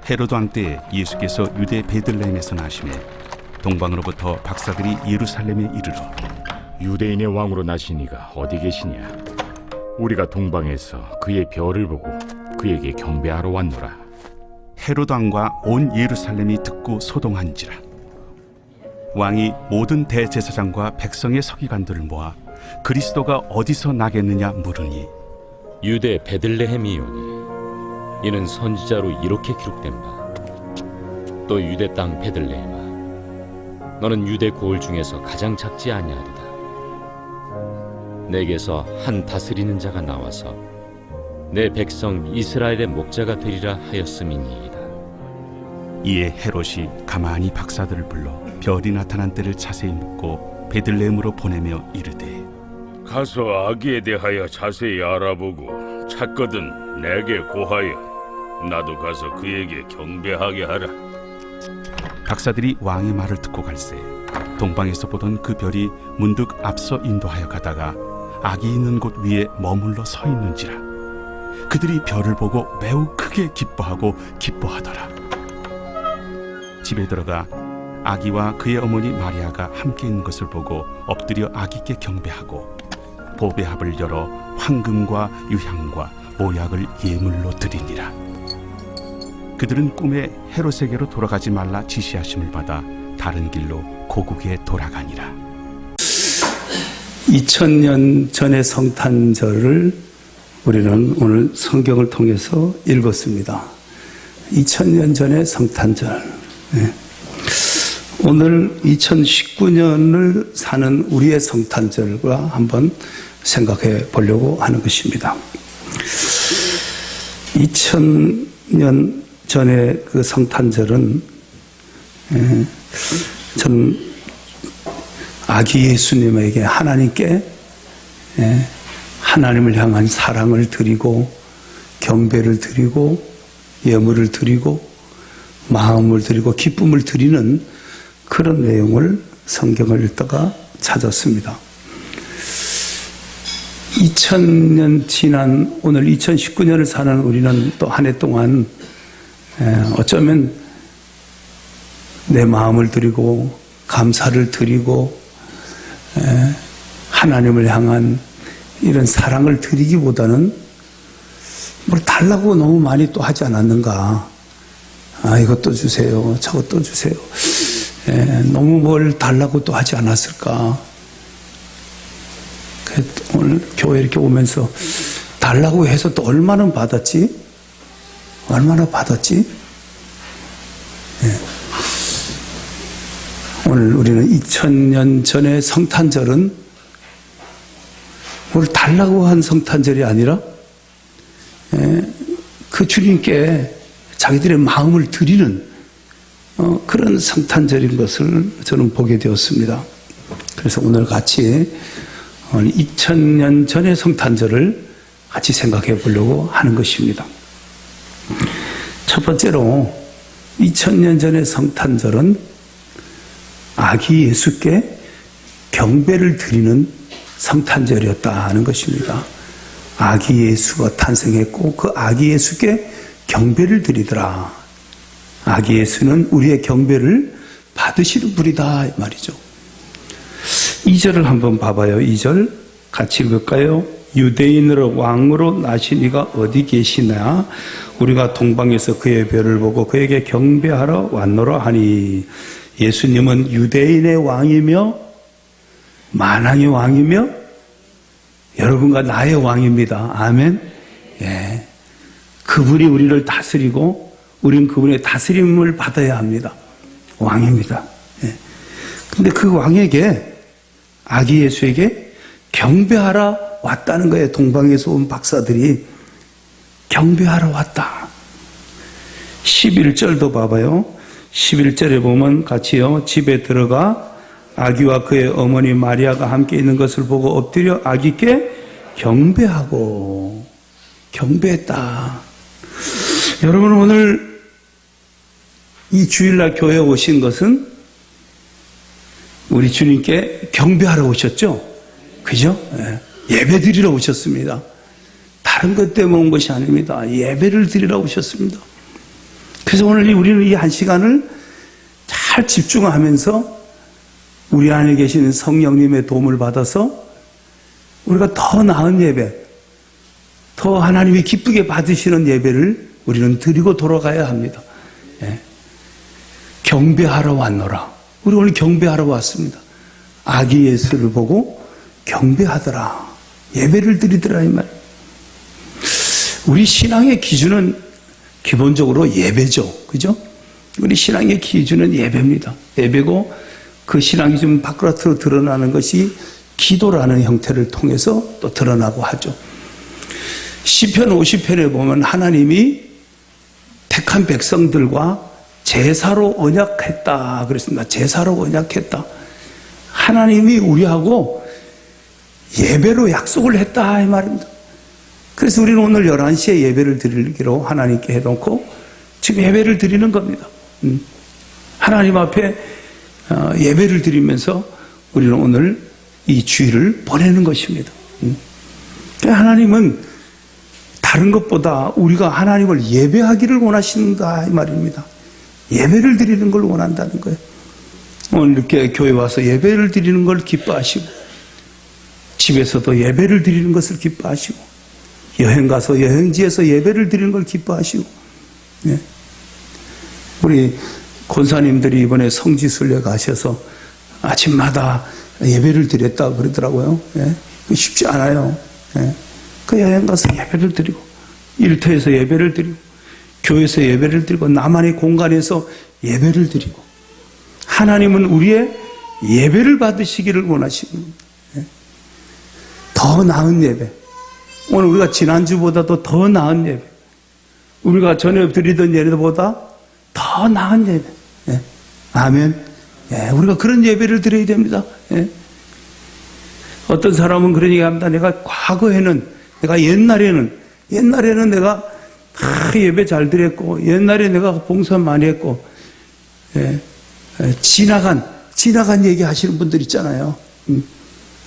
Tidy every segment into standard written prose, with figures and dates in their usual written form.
헤로드 왕 때 예수께서 유대 베들레헴에서 나시매 동방으로부터 박사들이 예루살렘에 이르러 유대인의 왕으로 나신 이가 어디 계시냐? 우리가 동방에서 그의 별을 보고 그에게 경배하러 왔노라. 헤로드 왕과 온 예루살렘이 듣고 소동한지라. 왕이 모든 대제사장과 백성의 서기관들을 모아 그리스도가 어디서 나겠느냐 물으니 유대 베들레헴이오니 이는 선지자로 이렇게 기록된 바 또 유대 땅 베들레헴아 너는 유대 고을 중에서 가장 작지 아니하리다. 내게서 한 다스리는 자가 나와서 내 백성 이스라엘의 목자가 되리라 하였음이니이다. 이에 헤롯이 가만히 박사들을 불러 별이 나타난 때를 자세히 묻고 베들레헴으로 보내며 이르되 가서 아기에 대하여 자세히 알아보고 찾거든 내게 고하여 나도 가서 그에게 경배하게 하라. 박사들이 왕의 말을 듣고 갈새 동방에서 보던 그 별이 문득 앞서 인도하여 가다가 아기 있는 곳 위에 머물러 서 있는지라. 그들이 별을 보고 매우 크게 기뻐하더라. 집에 들어가 아기와 그의 어머니 마리아가 함께 있는 것을 보고 엎드려 아기께 경배하고 보배합을 열어 황금과 유향과 모약을 예물로 드리니라. 그들은 꿈에 헤롯에게로 돌아가지 말라 지시하심을 받아 다른 길로 고국에 돌아가니라. 2000년 전의 성탄절을 우리는 오늘 성경을 통해서 읽었습니다. 2000년 전의 성탄절. 오늘 2019년을 사는 우리의 성탄절과 한번 생각해 보려고 하는 것입니다. 2000년 전에 그 성탄절은 저는 아기 예수님에게 하나님께 하나님을 향한 사랑을 드리고 경배를 드리고 예물을 드리고 마음을 드리고 기쁨을 드리는 그런 내용을 성경을 읽다가 찾았습니다. 2000년 지난 오늘 2019년을 사는 우리는 또 한 해 동안 어쩌면 내 마음을 드리고 감사를 드리고 하나님을 향한 이런 사랑을 드리기보다는 뭘 달라고 너무 많이 또 하지 않았는가. 이것도 주세요, 저것도 주세요. 너무 뭘 달라고 또 하지 않았을까. 오늘 교회 이렇게 오면서 달라고 해서 또 얼마나 받았지? 얼마나 받았지? 오늘 우리는 2000년 전의 성탄절은 뭘 달라고 한 성탄절이 아니라 그 주님께 자기들의 마음을 드리는 그런 성탄절인 것을 저는 보게 되었습니다. 그래서 오늘 같이 2000년 전의 성탄절을 같이 생각해 보려고 하는 것입니다. 첫 번째로 2000년 전의 성탄절은 아기 예수께 경배를 드리는 성탄절이었다는 것입니다. 아기 예수가 탄생했고 그 아기 예수께 경배를 드리더라. 아기 예수는 우리의 경배를 받으시는 분이다 이 말이죠. 2절을 한번 봐봐요. 2절 같이 읽을까요? 유대인으로 왕으로 나신 이가 어디 계시나 우리가 동방에서 그의 별을 보고 그에게 경배하러 왔노라 하니. 예수님은 유대인의 왕이며 만왕의 왕이며 여러분과 나의 왕입니다. 아멘. 예. 그분이 우리를 다스리고 우리는 그분의 다스림을 받아야 합니다. 왕입니다. 예. 근데 그 왕에게 아기 예수에게 경배하러 왔다는 거예요. 동방에서 온 박사들이 경배하러 왔다. 11절도 봐봐요. 11절에 보면 같이요. 집에 들어가 아기와 그의 어머니 마리아가 함께 있는 것을 보고 엎드려 아기께 경배하고 경배했다. 여러분 오늘 이 주일날 교회에 오신 것은 우리 주님께 경배하러 오셨죠? 그죠? 예배 드리러 오셨습니다. 다른 것 때문에 온 것이 아닙니다. 예배를 드리러 오셨습니다. 그래서 오늘 우리는 이 한 시간을 잘 집중하면서 우리 안에 계시는 성령님의 도움을 받아서 우리가 더 나은 예배, 더 하나님이 기쁘게 받으시는 예배를 우리는 드리고 돌아가야 합니다. 예. 경배하러 왔노라. 우리 오늘 경배하러 왔습니다. 아기 예수를 보고 경배하더라. 예배를 드리더라 이 말. 우리 신앙의 기준은 기본적으로 예배죠. 그죠? 우리 신앙의 기준은 예배입니다. 예배고 그 신앙이 좀 바깥으로 드러나는 것이 기도라는 형태를 통해서 또 드러나고 하죠. 시편 50편에 보면 하나님이 택한 백성들과 제사로 언약했다 그랬습니다. 제사로 언약했다. 하나님이 우리하고 예배로 약속을 했다 이 말입니다. 그래서 우리는 오늘 11시에 예배를 드리기로 하나님께 해놓고 지금 예배를 드리는 겁니다. 하나님 앞에 예배를 드리면서 우리는 오늘 이 주일을 보내는 것입니다. 하나님은 다른 것보다 우리가 하나님을 예배하기를 원하신다 이 말입니다. 예배를 드리는 걸 원한다는 거예요. 오늘 이렇게 교회 와서 예배를 드리는 걸 기뻐하시고 집에서도 예배를 드리는 것을 기뻐하시고 여행 가서 여행지에서 예배를 드리는 걸 기뻐하시고 예. 우리 권사님들이 이번에 성지순례 가셔서 아침마다 예배를 드렸다고 그러더라고요. 예. 쉽지 않아요. 예. 그 여행 가서 예배를 드리고 일터에서 예배를 드리고 교회에서 예배를 드리고 나만의 공간에서 예배를 드리고 하나님은 우리의 예배를 받으시기를 원하시는 예. 더 나은 예배. 오늘 우리가 지난주보다도 더 나은 예배. 우리가 전에 드리던 예배보다 더 나은 예배. 예. 아멘. 예. 우리가 그런 예배를 드려야 됩니다. 예. 어떤 사람은 그런 얘기 합니다. 내가 과거에는, 내가 옛날에는 내가 다 예배 잘 드렸고, 옛날에 내가 봉사 많이 했고, 예. 지나간 얘기 하시는 분들 있잖아요.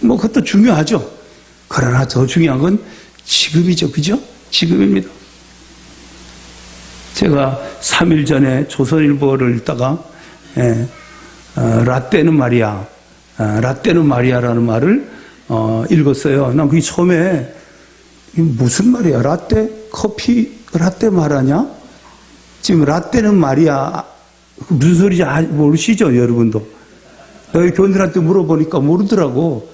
뭐 그것도 중요하죠. 그러나 더 중요한 건 지금이죠. 그죠? 지금입니다. 제가 3일 전에 조선일보를 읽다가 라떼는 마리아라는 말을 읽었어요. 난 그게 처음에 이게 무슨 말이야? 라떼? 커피? 라떼 말하냐? 지금 라떼는 마리아 무슨 소리인지 모르시죠? 여러분도. 여기 교인들한테 물어보니까 모르더라고.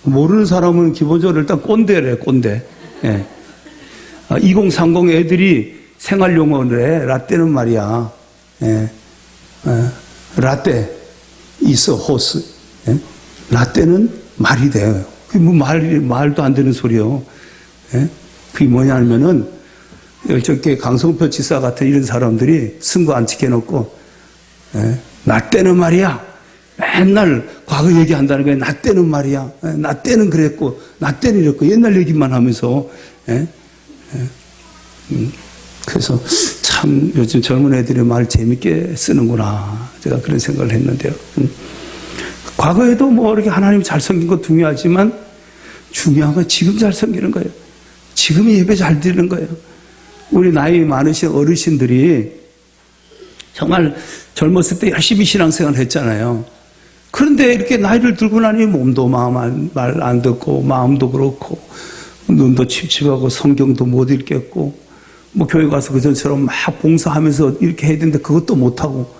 모르는 사람은 기본적으로 일단 꼰대래, 꼰대. 예. 2030 애들이 생활용어래. 라떼는 말이야. 예. 라떼 있어 호스. 예. 라떼는 말이 돼요. 그게 뭐 말도 안 되는 소리요. 예. 그게 뭐냐면은 저게 강성표 지사 같은 이런 사람들이 선거 안 지켜놓고 예. 라떼는 말이야. 맨날 과거 얘기한다는 거예요. 나 때는 말이야. 나 때는 그랬고, 나 때는 이랬고, 옛날 얘기만 하면서. 예? 그래서 참 요즘 젊은 애들이 말 재밌게 쓰는구나. 제가 그런 생각을 했는데요. 과거에도 뭐 이렇게 하나님 잘 섬긴 거 중요하지만 중요한 건 지금 잘 섬기는 거예요. 지금 예배 잘 드리는 거예요. 우리 나이 많으신 어르신들이 정말 젊었을 때 열심히 신앙생활을 했잖아요. 그런데 이렇게 나이를 들고 나니 몸도 말 안 듣고 마음도 그렇고 눈도 칩칩하고 성경도 못 읽겠고 뭐 교회 가서 그전처럼 막 봉사하면서 이렇게 해야 되는데 그것도 못하고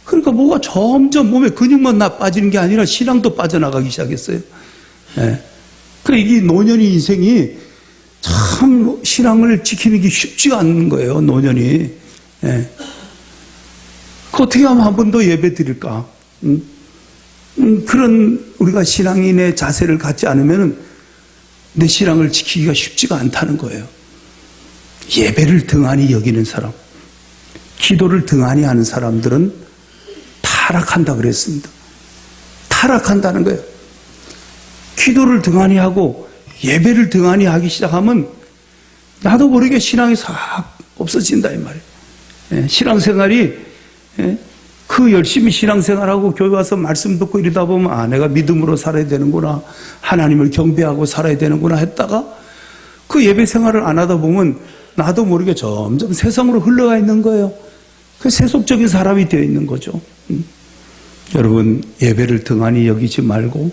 그러니까 뭐가 점점 몸에 근육만 빠지는 게 아니라 신앙도 빠져나가기 시작했어요. 예. 그러니까 이 노년의 인생이 참 신앙을 지키는 게 쉽지가 않은 거예요. 노년이. 예. 어떻게 하면 한 번 더 예배 드릴까? 그런 우리가 신앙인의 자세를 갖지 않으면 내 신앙을 지키기가 쉽지가 않다는 거예요. 예배를 등한히 여기는 사람, 기도를 등한히 하는 사람들은 타락한다 그랬습니다. 타락한다는 거예요. 기도를 등한히 하고 예배를 등한히 하기 시작하면 나도 모르게 신앙이 싹 없어진다 이 말이에요. 예, 신앙생활이 그 열심히 신앙생활하고 교회 와서 말씀 듣고 이러다 보면 내가 믿음으로 살아야 되는구나, 하나님을 경배하고 살아야 되는구나 했다가 그 예배 생활을 안 하다 보면 나도 모르게 점점 세상으로 흘러가 있는 거예요. 그 세속적인 사람이 되어 있는 거죠. 여러분, 예배를 등한히 여기지 말고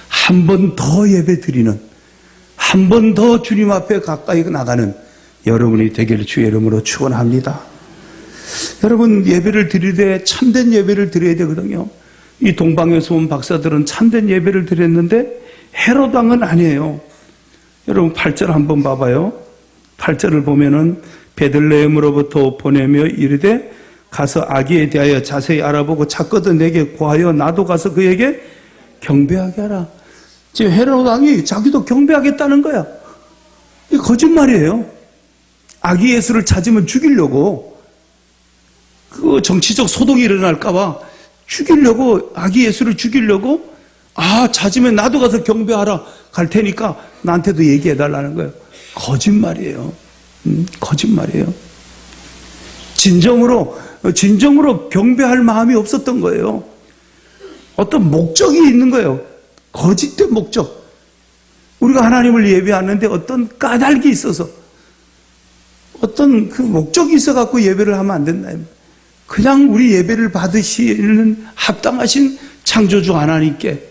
한 번 더 예배 드리는, 한 번 더 주님 앞에 가까이 나가는 여러분이 되기를 주의 이름으로 축원합니다. 여러분, 예배를 드릴 때 참된 예배를 드려야 되거든요. 이 동방에서 온 박사들은 참된 예배를 드렸는데 헤롯 왕은 아니에요. 여러분 8절 한번 봐봐요. 8절을 보면은 베들레헴으로부터 보내며 이르되 가서 아기에 대하여 자세히 알아보고 찾거든 내게 고하여 나도 가서 그에게 경배하게 하라. 지금 헤롯 왕이 자기도 경배하겠다는 거야. 이게 거짓말이에요. 아기 예수를 찾으면 죽이려고, 그 정치적 소동이 일어날까봐 죽이려고, 아기 예수를 죽이려고, 찾으면 나도 가서 경배하라 갈 테니까 나한테도 얘기해달라는 거예요. 거짓말이에요. 거짓말이에요. 진정으로 경배할 마음이 없었던 거예요. 어떤 목적이 있는 거예요. 거짓된 목적. 우리가 하나님을 예배하는데 어떤 까닭이 있어서, 어떤 그 목적이 있어갖고 예배를 하면 안 된다. 그냥 우리 예배를 받으시는 합당하신 창조주 하나님께,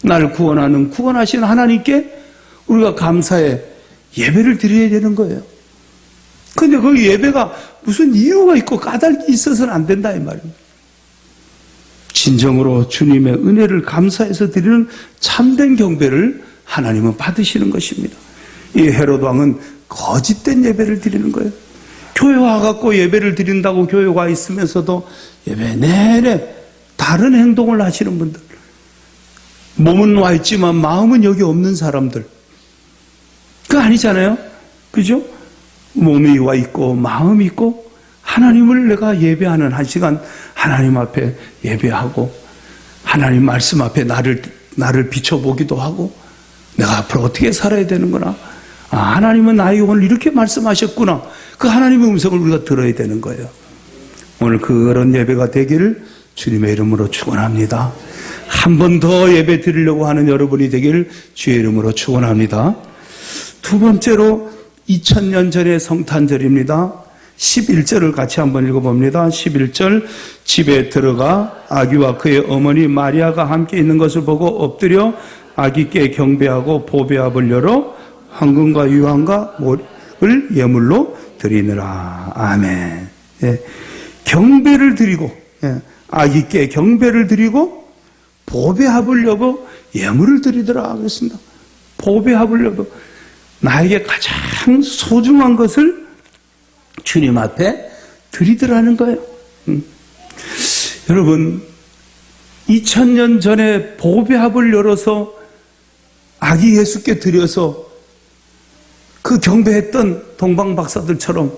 나를 구원하신 하나님께 우리가 감사해 예배를 드려야 되는 거예요. 근데 그 예배가 무슨 이유가 있고 까닭이 있어서는 안 된다 이 말입니다. 진정으로 주님의 은혜를 감사해서 드리는 참된 경배를 하나님은 받으시는 것입니다. 이 헤롯 왕은 거짓된 예배를 드리는 거예요. 교회 와갖고 예배를 드린다고 교회 와 있으면서도 예배 내내 다른 행동을 하시는 분들, 몸은 와 있지만 마음은 여기 없는 사람들, 그거 아니잖아요. 그죠? 몸이 와 있고 마음이 있고 하나님을 내가 예배하는 한 시간 하나님 앞에 예배하고 하나님 말씀 앞에 나를 비춰보기도 하고 내가 앞으로 어떻게 살아야 되는구나. 하나님은 나에게 오늘 이렇게 말씀하셨구나. 그 하나님의 음성을 우리가 들어야 되는 거예요. 오늘 그런 예배가 되기를 주님의 이름으로 축원합니다. 한 번 더 예배 드리려고 하는 여러분이 되기를 주의 이름으로 축원합니다. 두 번째로 2000년 전의 성탄절입니다. 11절을 같이 한번 읽어봅니다. 11절, 집에 들어가 아기와 그의 어머니 마리아가 함께 있는 것을 보고 엎드려 아기께 경배하고 보배합을 열어 황금과 유황과 몰을 예물로 드리느라. 아멘. 예. 경배를 드리고, 아기께 경배를 드리고 보배합을 열고 예물을 드리더라 그랬습니다. 보배합을 열고 나에게 가장 소중한 것을 주님 앞에 드리더라는 거예요. 여러분, 2000년 전에 보배합을 열어서 아기 예수께 드려서 그 경배했던 동방 박사들처럼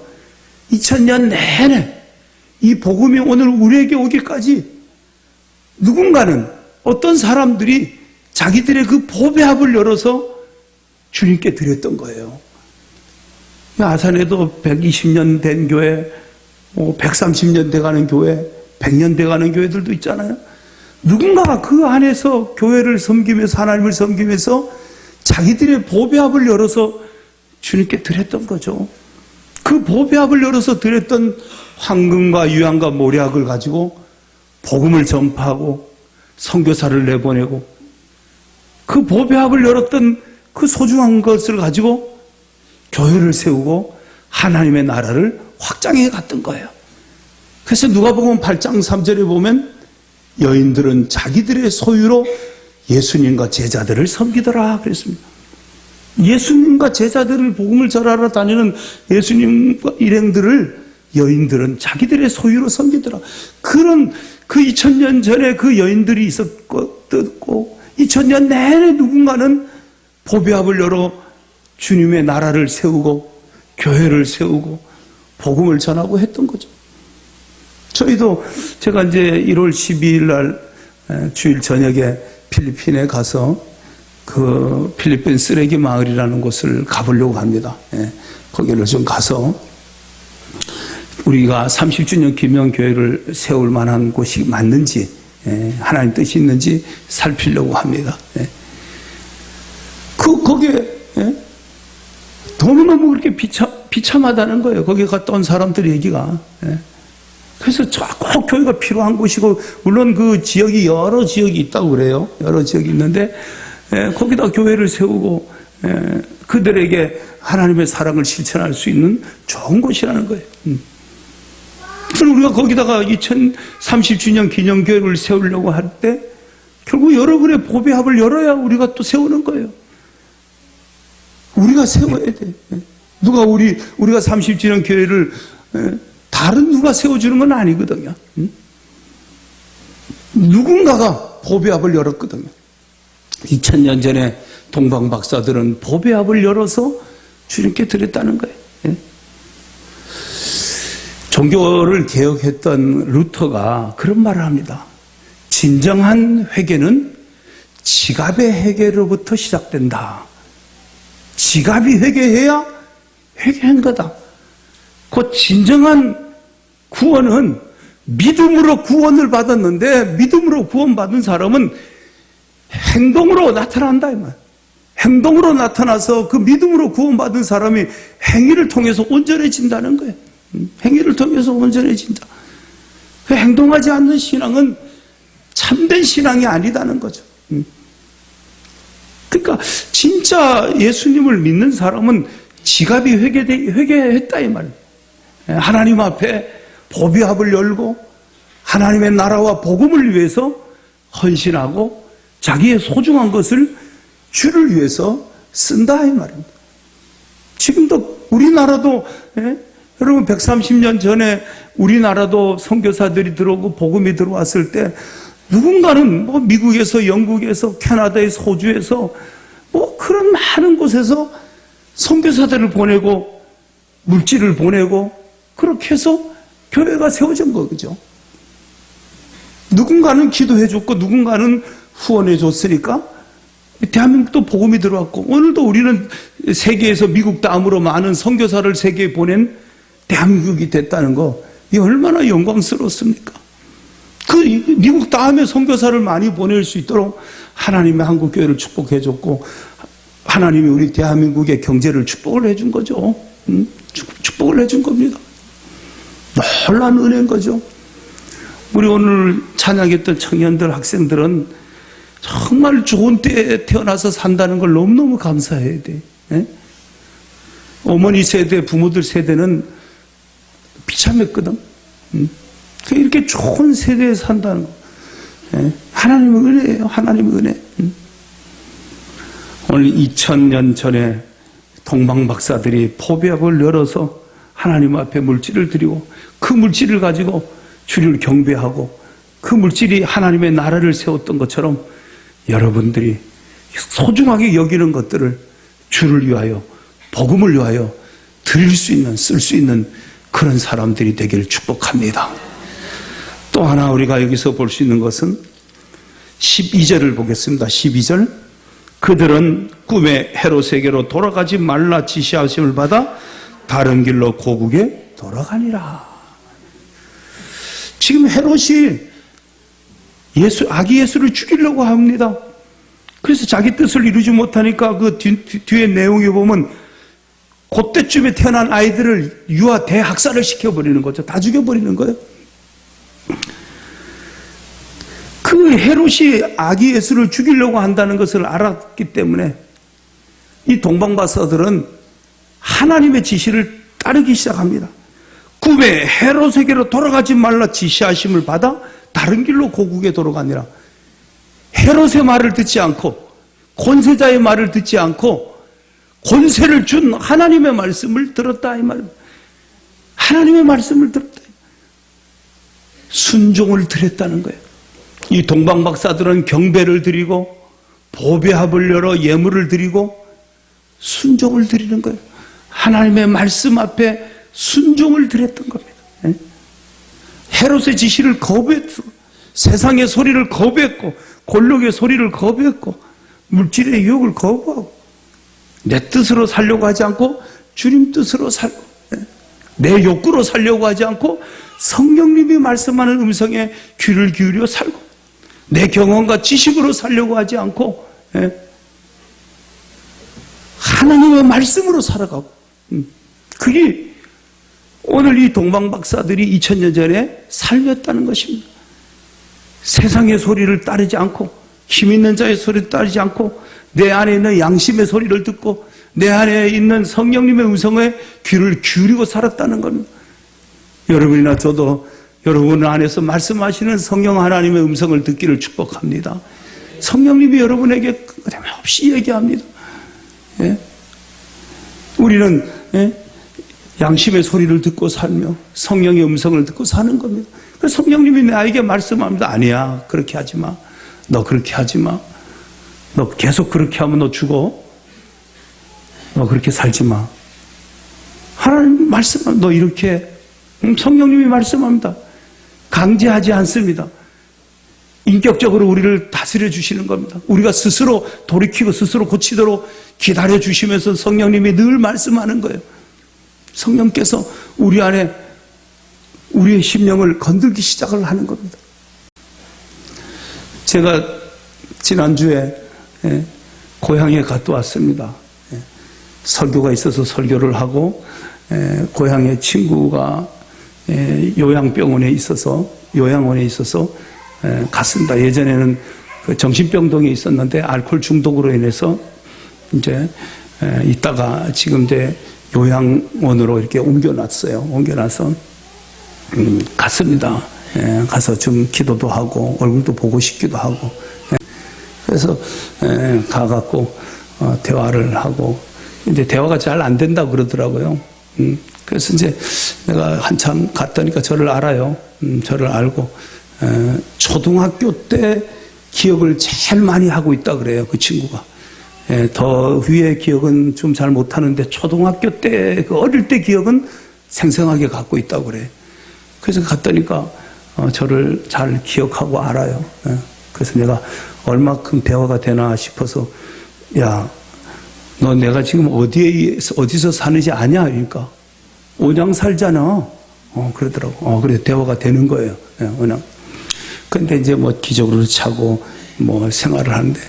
2000년 내내 이 복음이 오늘 우리에게 오기까지 누군가는, 어떤 사람들이 자기들의 그 보배합을 열어서 주님께 드렸던 거예요. 아산에도 120년 된 교회, 130년 돼가는 교회, 100년 돼가는 교회들도 있잖아요. 누군가가 그 안에서 교회를 섬기면서, 하나님을 섬기면서 자기들의 보배합을 열어서 주님께 드렸던 거죠. 그 보배합을 열어서 드렸던 황금과 유황과 모략을 가지고 복음을 전파하고 선교사를 내보내고, 그 보배합을 열었던 그 소중한 것을 가지고 교회를 세우고 하나님의 나라를 확장해 갔던 거예요. 그래서 누가복음 8장 3절에 보면 여인들은 자기들의 소유로 예수님과 제자들을 섬기더라 그랬습니다. 예수님과 제자들을 복음을 전하러 다니는 예수님과 일행들을 여인들은 자기들의 소유로 섬기더라. 그런 그 2000년 전에 그 여인들이 있었고 2000년 내내 누군가는 보배합을 열어 주님의 나라를 세우고 교회를 세우고 복음을 전하고 했던 거죠. 저희도 제가 이제 1월 12일 날 주일 저녁에 필리핀에 가서 그 필리핀 쓰레기 마을이라는 곳을 가보려고 합니다. 거기를 좀 가서 우리가 30주년 기념교회를 세울 만한 곳이 맞는지, 하나님 뜻이 있는지 살피려고 합니다. 거기에 너무너무 그렇게 비참하다는 거예요. 거기 갔다 온 사람들 얘기가. 그래서 꼭 교회가 필요한 곳이고, 물론 그 지역이 여러 지역이 있다고 그래요. 여러 지역이 있는데, 거기다 교회를 세우고, 그들에게 하나님의 사랑을 실천할 수 있는 좋은 곳이라는 거예요. 그래서 우리가 거기다가 2030주년 기념교회를 세우려고 할 때, 결국 여러분의 보배 합을 열어야 우리가 또 세우는 거예요. 우리가 세워야 돼. 누가 우리가 30주년 교회를 다른 누가 세워주는 건 아니거든요. 누군가가 보배합을 열었거든요. 2000년 전에 동방 박사들은 보배합을 열어서 주님께 드렸다는 거예요. 종교를 개혁했던 루터가 그런 말을 합니다. 진정한 회개는 지갑의 회개로부터 시작된다. 지갑이 회개해야 회개한 거다. 그 진정한 구원은 믿음으로 구원을 받았는데, 믿음으로 구원받은 사람은 행동으로 나타난다 이 말. 행동으로 나타나서 그 믿음으로 구원받은 사람이 행위를 통해서 온전해진다는 거예요. 행위를 통해서 온전해진다. 그 행동하지 않는 신앙은 참된 신앙이 아니다는 거죠. 그러니까 진짜 예수님을 믿는 사람은 지갑이 회개했다 이 말이에요. 하나님 앞에 보배합을 열고 하나님의 나라와 복음을 위해서 헌신하고 자기의 소중한 것을 주를 위해서 쓴다 이 말입니다. 지금도 우리나라도 여러분 130년 전에 우리나라도 선교사들이 들어오고 복음이 들어왔을 때 누군가는 뭐 미국에서 영국에서 캐나다에서 호주에서 뭐 그런 많은 곳에서 선교사들을 보내고 물질을 보내고 그렇게 해서 교회가 세워진 거죠. 누군가는 기도해 줬고 누군가는 후원해 줬으니까 대한민국도 복음이 들어왔고, 오늘도 우리는 세계에서 미국 다음으로 많은 선교사를 세계에 보낸 대한민국이 됐다는 거, 이 얼마나 영광스럽습니까? 그 미국 다음에 선교사를 많이 보낼 수 있도록 하나님의 한국교회를 축복해 줬고, 하나님이 우리 대한민국의 경제를 축복을 해준 거죠. 축복을 해준 겁니다. 놀라운 은혜인 거죠. 우리 오늘 찬양했던 청년들, 학생들은 정말 좋은 때에 태어나서 산다는 걸 너무너무 감사해야 돼. 어머니 세대, 부모들 세대는 비참했거든. 이렇게 좋은 세대에 산다는 거. 하나님의 은혜예요. 하나님의 은혜. 오늘 2000년 전에 동방 박사들이 포배합을 열어서 하나님 앞에 물질을 드리고 그 물질을 가지고 주를 경배하고 그 물질이 하나님의 나라를 세웠던 것처럼 여러분들이 소중하게 여기는 것들을 주를 위하여 복음을 위하여 드릴 수 있는, 쓸 수 있는 그런 사람들이 되기를 축복합니다. 또 하나 우리가 여기서 볼 수 있는 것은 12절을 보겠습니다. 12절. 그들은 꿈에 헤롯에게로 돌아가지 말라 지시하심을 받아 다른 길로 고국에 돌아가니라. 지금 헤롯이 아기 예수를 죽이려고 합니다. 그래서 자기 뜻을 이루지 못하니까 그 뒤에 내용에 보면 그때쯤에 태어난 아이들을 유아 대학살을 시켜버리는 거죠. 다 죽여버리는 거예요. 그 헤롯이 아기 예수를 죽이려고 한다는 것을 알았기 때문에 이 동방박사들은 하나님의 지시를 따르기 시작합니다. 꿈에 헤롯에게로 돌아가지 말라 지시하심을 받아 다른 길로 고국에 돌아가니라. 헤롯의 말을 듣지 않고 권세자의 말을 듣지 않고 권세를 준 하나님의 말씀을 들었다 이 말입니다. 하나님의 말씀을 들었다. 순종을 드렸다는 거예요. 이 동방박사들은 경배를 드리고 보배합을 열어 예물을 드리고 순종을 드리는 거예요. 하나님의 말씀 앞에 순종을 드렸던 겁니다. 헤롯의 지시를 거부했어. 세상의 소리를 거부했고 권력의 소리를 거부했고 물질의 유혹을 거부하고 내 뜻으로 살려고 하지 않고 주님 뜻으로 살고 내 욕구로 살려고 하지 않고 성령님이 말씀하는 음성에 귀를 기울여 살고 내 경험과 지식으로 살려고 하지 않고 하나님의 말씀으로 살아가고 그게 오늘 이 동방 박사들이 2000년 전에 삶이었다는 것입니다. 세상의 소리를 따르지 않고 힘 있는 자의 소리를 따르지 않고 내 안에 있는 양심의 소리를 듣고 내 안에 있는 성령님의 음성에 귀를 기울이고 살았다는 겁니다. 여러분이나 저도 여러분 안에서 말씀하시는 성령 하나님의 음성을 듣기를 축복합니다. 성령님이 여러분에게 끊임없이 얘기합니다. 예? 우리는 양심의 소리를 듣고 살며 성령의 음성을 듣고 사는 겁니다. 그래서 성령님이 나에게 말씀합니다. 아니야, 그렇게 하지 마. 너 그렇게 하지 마. 너 계속 그렇게 하면 너 죽어. 너 그렇게 살지 마. 하나님 말씀합니다. 너 이렇게. 성령님이 말씀합니다. 강제하지 않습니다. 인격적으로 우리를 다스려 주시는 겁니다. 우리가 스스로 돌이키고 스스로 고치도록 기다려 주시면서 성령님이 늘 말씀하는 거예요. 성령께서 우리 안에 우리의 심령을 건들기 시작을 하는 겁니다. 제가 지난주에 고향에 갔다 왔습니다. 설교가 있어서 설교를 하고 고향에 친구가 요양원에 있어서 갔습니다. 예전에는 그 정신병동에 있었는데 알코올 중독으로 인해서 이제 있다가 지금 이제 요양원으로 이렇게 옮겨놨어요. 옮겨놔서 갔습니다. 가서 좀 기도도 하고 얼굴도 보고 싶기도 하고 그래서 가갖고 대화를 하고 이제 대화가 잘 안 된다고 그러더라고요. 그래서 이제 내가 한참 갔다니까 저를 알아요. 저를 알고 초등학교 때 기억을 제일 많이 하고 있다 그래요. 그 친구가. 더 위의 기억은 좀 잘 못하는데 초등학교 때 그 어릴 때 기억은 생생하게 갖고 있다고 그래요. 그래서 갔다니까 저를 잘 기억하고 알아요. 그래서 내가 얼마큼 대화가 되나 싶어서 야, 너 내가 지금 어디서 사는지 아냐? 그러니까 온양 살잖아. 그러더라고. 그래 대화가 되는 거예요. 온양. 근데 이제 뭐 기적으로 차고 뭐 생활을 하는데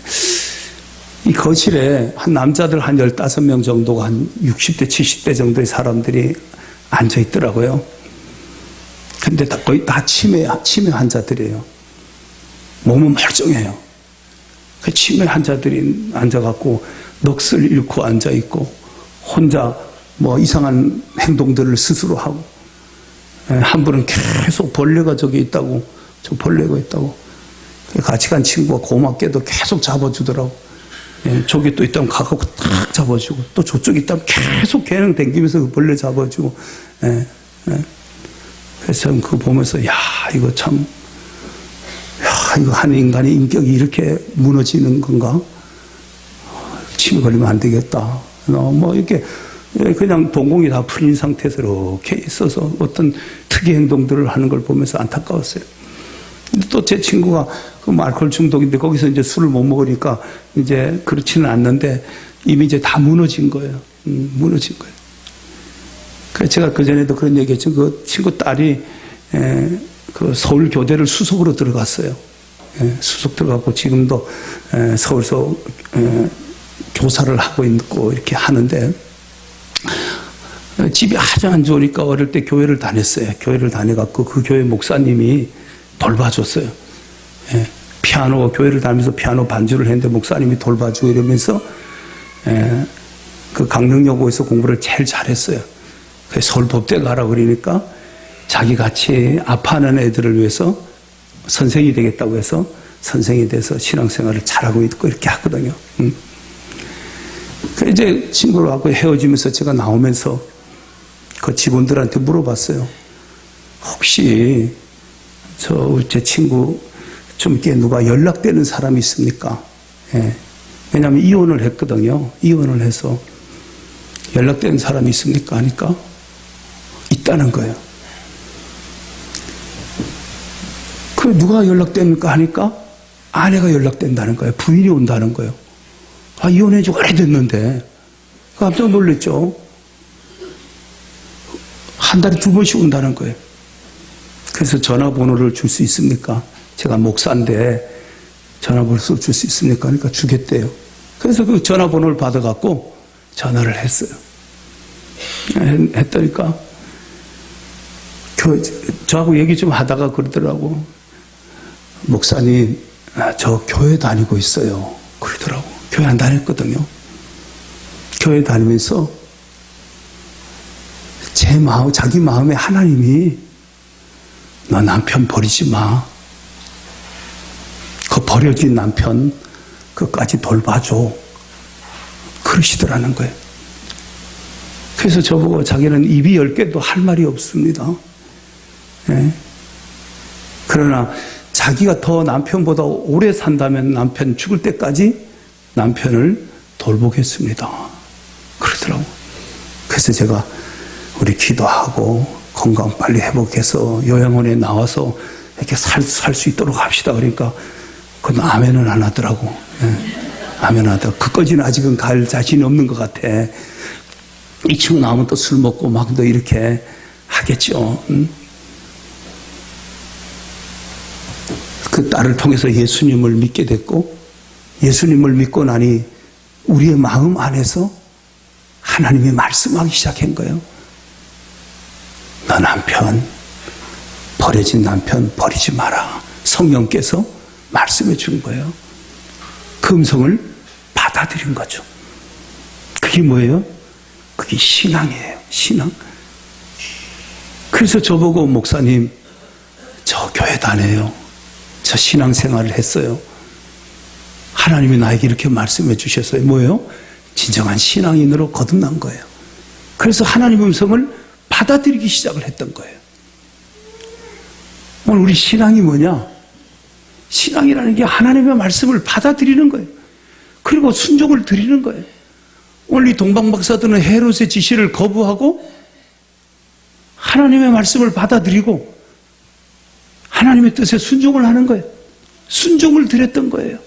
이 거실에 한 남자들 한 15명 정도가 한 60대, 70대 정도의 사람들이 앉아 있더라고요. 근데 거의 다 치매 환자들이에요. 몸은 멀쩡해요. 그 치매 환자들이 앉아갖고 넋을 잃고 앉아있고 혼자 뭐 이상한 행동들을 스스로 하고 한 분은 계속 벌레가 저기 있다고 저 벌레가 있다고 같이 간 친구가 고맙게도 계속 잡아주더라고. 저기 또 있다면 가갖고 탁 잡아주고 또 저쪽에 있다면 계속 걔는 댕기면서 그 벌레 잡아주고 그래서 저는 그거 보면서 야 이거 참 이거 한 인간의 인격이 이렇게 무너지는 건가? 치매 걸리면 안 되겠다. 뭐 이렇게 그냥 동공이 다 풀린 상태에서 이렇게 있어서 어떤 특이 행동들을 하는 걸 보면서 안타까웠어요. 또 제 친구가 그 알코올 중독인데 거기서 이제 술을 못 먹으니까 이제 그렇지는 않는데 이미 이제 다 무너진 거예요. 무너진 거예요. 그래서 제가 그전에도 그런 얘기 했죠. 그 친구 딸이 그 서울 교대를 수석으로 들어갔어요. 수석 들어가고 지금도 서울서 교사를 하고 있고 이렇게 하는데 집이 아주 안 좋으니까 어릴 때 교회를 다녔어요. 교회를 다녀갖고 그 교회 목사님이 돌봐줬어요. 피아노, 교회를 다니면서 피아노 반주를 했는데 목사님이 돌봐주고 이러면서 그 강릉여고에서 공부를 제일 잘했어요. 그래서 서울 법대 가라 그러니까 자기 같이 아파하는 애들을 위해서 선생이 되겠다고 해서 선생이 돼서 신앙생활을 잘하고 있고 이렇게 하거든요. 그래서 이제 친구하고 헤어지면서 제가 나오면서 그 직원들한테 물어봤어요. 혹시 제 친구 좀 이렇게 누가 연락되는 사람이 있습니까? 왜냐하면 이혼을 했거든요. 이혼을 해서 연락되는 사람이 있습니까? 하니까 있다는 거예요. 그 누가 연락됩니까? 하니까 아내가 연락된다는 거예요. 부인이 온다는 거예요. 아, 이혼한 지 오래됐는데 깜짝 놀랐죠. 한 달에 2번씩 온다는 거예요. 그래서 전화번호를 줄 수 있습니까? 제가 목사인데 전화번호 줄 수 있습니까? 그러니까 주겠대요. 그래서 그 전화번호를 받아갖고 전화를 했어요. 했더니까 저하고 얘기 좀 하다가 그러더라고. 목사님, 저 교회 다니고 있어요. 그러더라고. 교회 안 다녔거든요. 교회 다니면서 자기 마음에 하나님이 너 남편 버리지 마. 그 버려진 남편 그까지 돌봐줘. 그러시더라는 거예요. 그래서 저보고 자기는 입이 10개도 할 말이 없습니다. 예. 그러나 자기가 더 남편보다 오래 산다면 남편 죽을 때까지 남편을 돌보겠습니다. 그러더라고. 그래서 제가 우리 기도하고 건강 빨리 회복해서 요양원에 나와서 이렇게 살 수 있도록 합시다. 그러니까 그건 아멘은 안 하더라고. 예. 아멘 하더라고. 그까지는 아직은 갈 자신이 없는 것 같아. 이 친구 나오면 또 술 먹고 막 또 이렇게 하겠죠. 그 딸을 통해서 예수님을 믿게 됐고, 예수님을 믿고 나니 우리의 마음 안에서 하나님이 말씀하기 시작한 거예요. 너 남편, 버려진 남편 버리지 마라. 성령께서 말씀해 준 거예요. 그 음성을 받아들인 거죠. 그게 뭐예요? 그게 신앙이에요. 신앙. 그래서 저보고 목사님, 저 교회 다녀요. 저 신앙생활을 했어요. 하나님이 나에게 이렇게 말씀해 주셨어요. 뭐예요? 진정한 신앙인으로 거듭난 거예요. 그래서 하나님의 음성을 받아들이기 시작을 했던 거예요. 오늘 우리 신앙이 뭐냐? 신앙이라는 게 하나님의 말씀을 받아들이는 거예요. 그리고 순종을 드리는 거예요. 오늘 이 동방박사들은 헤롯의 지시를 거부하고 하나님의 말씀을 받아들이고 하나님의 뜻에 순종을 하는 거예요. 순종을 드렸던 거예요.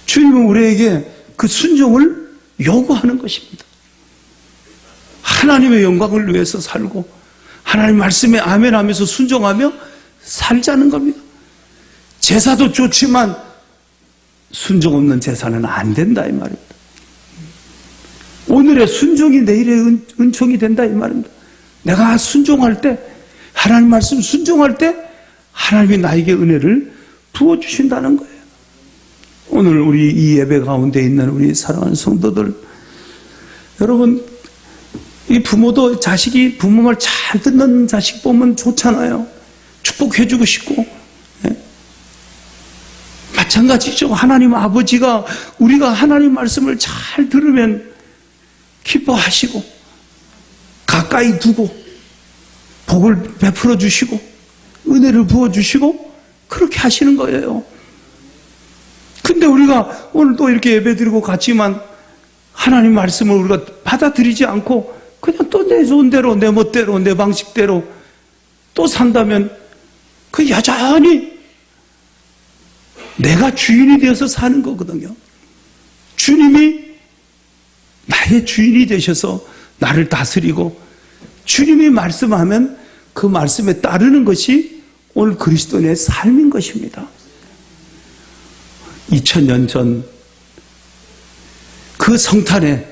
주님은 우리에게 그 순종을 요구하는 것입니다. 하나님의 영광을 위해서 살고 하나님 말씀에 아멘하면서 순종하며 살자는 겁니다. 제사도 좋지만 순종 없는 제사는 안 된다 이 말입니다. 오늘의 순종이 내일의 은총이 된다 이 말입니다. 내가 순종할 때, 하나님 말씀 순종할 때 하나님이 나에게 은혜를 부어주신다는 거예요. 오늘 우리 이 예배 가운데 있는 우리 사랑하는 성도들, 여러분, 이 부모도 자식이 부모 말 잘 듣는 자식 보면 좋잖아요. 축복해주고 싶고. 예? 마찬가지죠. 하나님 아버지가 우리가 하나님 말씀을 잘 들으면 기뻐하시고 가까이 두고 복을 베풀어 주시고 은혜를 부어 주시고 그렇게 하시는 거예요. 근데 우리가 오늘 또 이렇게 예배드리고 갔지만 하나님 말씀을 우리가 받아들이지 않고 그냥 또 내 좋은대로 내 멋대로 내 방식대로 또 산다면 그 여전히 내가 주인이 되어서 사는 거거든요. 주님이 나의 주인이 되셔서 나를 다스리고 주님이 말씀하면 그 말씀에 따르는 것이 오늘 그리스도인의 삶인 것입니다. 2000년 전 그 성탄에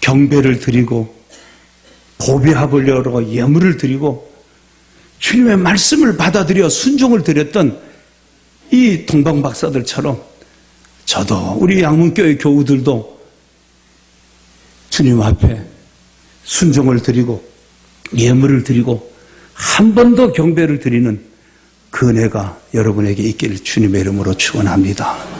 경배를 드리고 보배합을 예물을 드리고 주님의 말씀을 받아들여 순종을 드렸던 이 동방박사들처럼 저도 우리 양문교회 교우들도 주님 앞에 순종을 드리고 예물을 드리고 한 번 더 경배를 드리는 그 은혜가 여러분에게 있기를 주님의 이름으로 축원합니다.